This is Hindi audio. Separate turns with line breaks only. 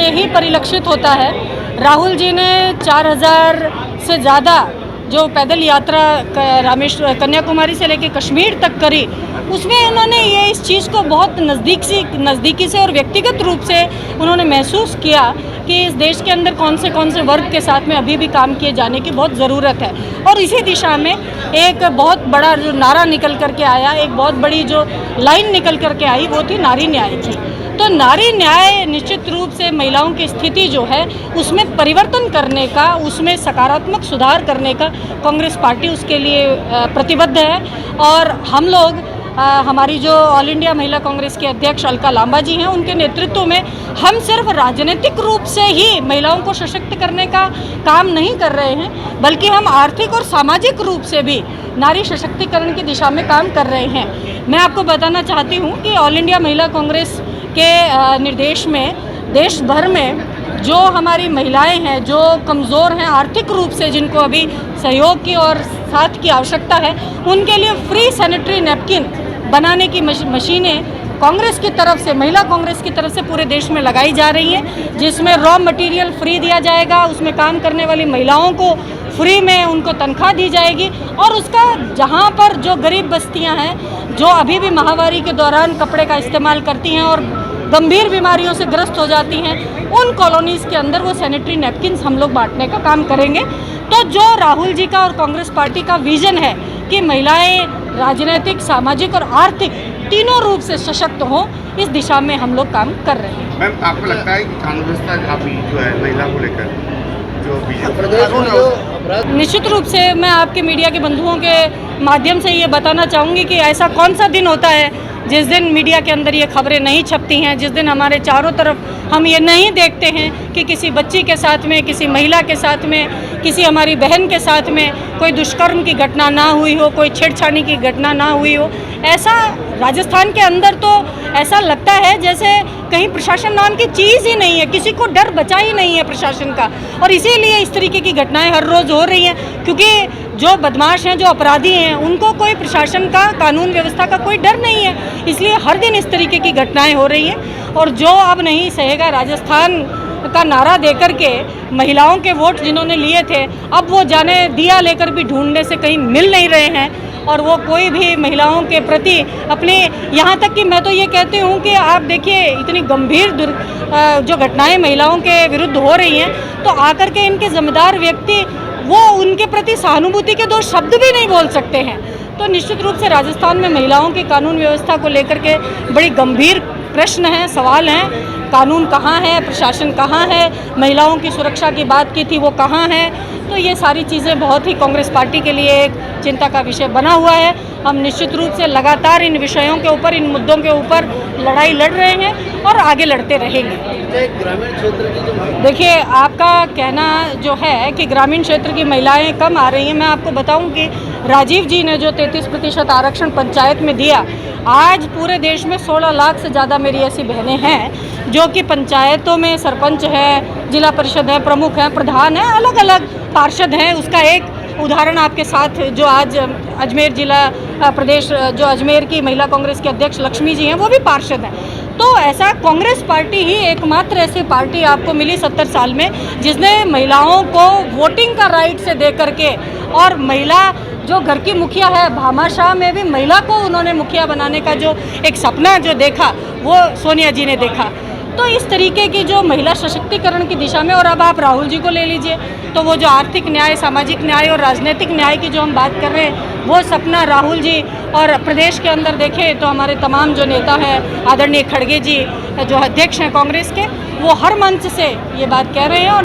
से ही परिलक्षित होता है। राहुल जी ने 4000 से ज़्यादा जो पैदल यात्रा रामेश्वर कन्याकुमारी से लेकर कश्मीर तक करी, उसमें उन्होंने ये इस चीज़ को बहुत नज़दीकी से और व्यक्तिगत रूप से उन्होंने महसूस किया कि इस देश के अंदर कौन से वर्ग के साथ में अभी भी काम किए जाने की बहुत ज़रूरत है। और इसी दिशा में एक बहुत बड़ा जो नारा निकल करके आया, एक बहुत बड़ी जो लाइन निकल करके आई, वो थी नारी न्याय की। तो नारी न्याय निश्चित रूप से महिलाओं की स्थिति जो है उसमें परिवर्तन करने का, उसमें सकारात्मक सुधार करने का कांग्रेस पार्टी उसके लिए प्रतिबद्ध है। और हम लोग हमारी जो ऑल इंडिया महिला कांग्रेस के अध्यक्ष अलका लांबा जी हैं, उनके नेतृत्व में हम सिर्फ राजनीतिक रूप से ही महिलाओं को सशक्त करने का काम नहीं कर रहे हैं, बल्कि हम आर्थिक और सामाजिक रूप से भी नारी सशक्तिकरण की दिशा में काम कर रहे हैं। मैं आपको बताना चाहती हूँ कि ऑल इंडिया महिला कांग्रेस के निर्देश में देश भर में जो हमारी महिलाएं हैं, जो कमज़ोर हैं आर्थिक रूप से, जिनको अभी सहयोग की और साथ की आवश्यकता है, उनके लिए फ्री सैनिटरी नैपकिन बनाने की मशीनें कांग्रेस की तरफ से, महिला कांग्रेस की तरफ से पूरे देश में लगाई जा रही हैं, जिसमें रॉ मटेरियल फ्री दिया जाएगा, उसमें काम करने वाली महिलाओं को फ्री में उनको तनख्वाह दी जाएगी। और उसका जहां पर जो गरीब बस्तियां हैं, जो अभी भी माहवारी के दौरान कपड़े का इस्तेमाल करती हैं और गंभीर बीमारियों से ग्रस्त हो जाती हैं, उन कॉलोनीज़ के अंदर वो सैनिटरी नैपकिन्स हम लोग बांटने का काम करेंगे। तो जो राहुल जी का और कांग्रेस पार्टी का विज़न है कि महिलाएं राजनीतिक, सामाजिक और आर्थिक तीनों रूप से सशक्त हों, इस दिशा में हम लोग काम कर रहे हैं।
मैम, आपको लगता है कि कानून व्यवस्था अभी जो है महिला को लेकर
निश्चित रूप से मैं आपके मीडिया के बंधुओं के माध्यम से ये बताना चाहूँगी कि ऐसा कौन सा दिन होता है जिस दिन मीडिया के अंदर ये खबरें नहीं छपती हैं, जिस दिन हमारे चारों तरफ हम ये नहीं देखते हैं कि किसी बच्ची के साथ में, किसी महिला के साथ में, किसी हमारी बहन के साथ में कोई दुष्कर्म की घटना ना हुई हो, कोई छेड़छाड़ी की घटना ना हुई हो। ऐसा राजस्थान के अंदर तो ऐसा लगता है जैसे कहीं प्रशासन नाम की चीज़ ही नहीं है, किसी को डर बचा ही नहीं है प्रशासन का। और इसीलिए इस तरीके की घटनाएं हर रोज़ हो रही हैं, क्योंकि जो बदमाश हैं, जो अपराधी हैं, उनको कोई प्रशासन का, कानून व्यवस्था का कोई डर नहीं है। इसलिए हर दिन इस तरीके की घटनाएं हो रही हैं। और जो अब नहीं सहेगा राजस्थान का नारा देकर के महिलाओं के वोट जिन्होंने लिए थे, अब वो जाने दिया लेकर भी ढूंढने से कहीं मिल नहीं रहे हैं। और वो कोई भी महिलाओं के प्रति अपने, यहाँ तक कि मैं तो ये कहती हूँ कि आप देखिए इतनी गंभीर जो घटनाएं महिलाओं के विरुद्ध हो रही हैं, तो आकर के इनके जिम्मेदार व्यक्ति वो उनके प्रति सहानुभूति के दो शब्द भी नहीं बोल सकते हैं। तो निश्चित रूप से राजस्थान में महिलाओं की कानून व्यवस्था को लेकर के बड़ी गंभीर प्रश्न हैं, सवाल हैं। कानून कहाँ है, प्रशासन कहाँ है, महिलाओं की सुरक्षा की बात की थी वो कहाँ है। तो ये सारी चीज़ें बहुत ही कांग्रेस पार्टी के लिए एक चिंता का विषय बना हुआ है। हम निश्चित रूप से लगातार इन विषयों के ऊपर, इन मुद्दों के ऊपर लड़ाई लड़ रहे हैं और आगे लड़ते रहेंगे।
ग्रामीण क्षेत्र की जो,
देखिए, आपका कहना जो है कि ग्रामीण क्षेत्र की महिलाएं कम आ रही हैं, मैं आपको बताऊं कि राजीव जी ने जो 33% आरक्षण पंचायत में दिया, आज पूरे देश में 16 लाख से ज़्यादा मेरी ऐसी बहनें हैं जो कि पंचायतों में सरपंच है, जिला परिषद है, प्रमुख हैं, प्रधान हैं, अलग अलग पार्षद हैं। उसका एक उदाहरण आपके साथ जो आज अजमेर जिला प्रदेश, जो अजमेर की महिला कांग्रेस के अध्यक्ष लक्ष्मी जी हैं, वो भी पार्षद हैं। तो ऐसा कांग्रेस पार्टी ही एकमात्र ऐसी पार्टी आपको मिली 70 साल में जिसने महिलाओं को वोटिंग का राइट से दे करके, और महिला जो घर की मुखिया है, भामाशाह में भी महिला को उन्होंने मुखिया बनाने का जो एक सपना जो देखा, वो सोनिया जी ने देखा। तो इस तरीके की जो महिला सशक्तिकरण की दिशा में, और अब आप राहुल जी को ले लीजिए, तो वो जो आर्थिक न्याय, सामाजिक न्याय और राजनीतिक न्याय की जो हम बात कर रहे हैं, वो सपना राहुल जी, और प्रदेश के अंदर देखें तो हमारे तमाम जो नेता हैं, आदरणीय खड़गे जी जो अध्यक्ष हैं कांग्रेस के, वो हर मंच से ये बात कह रहे हैं। और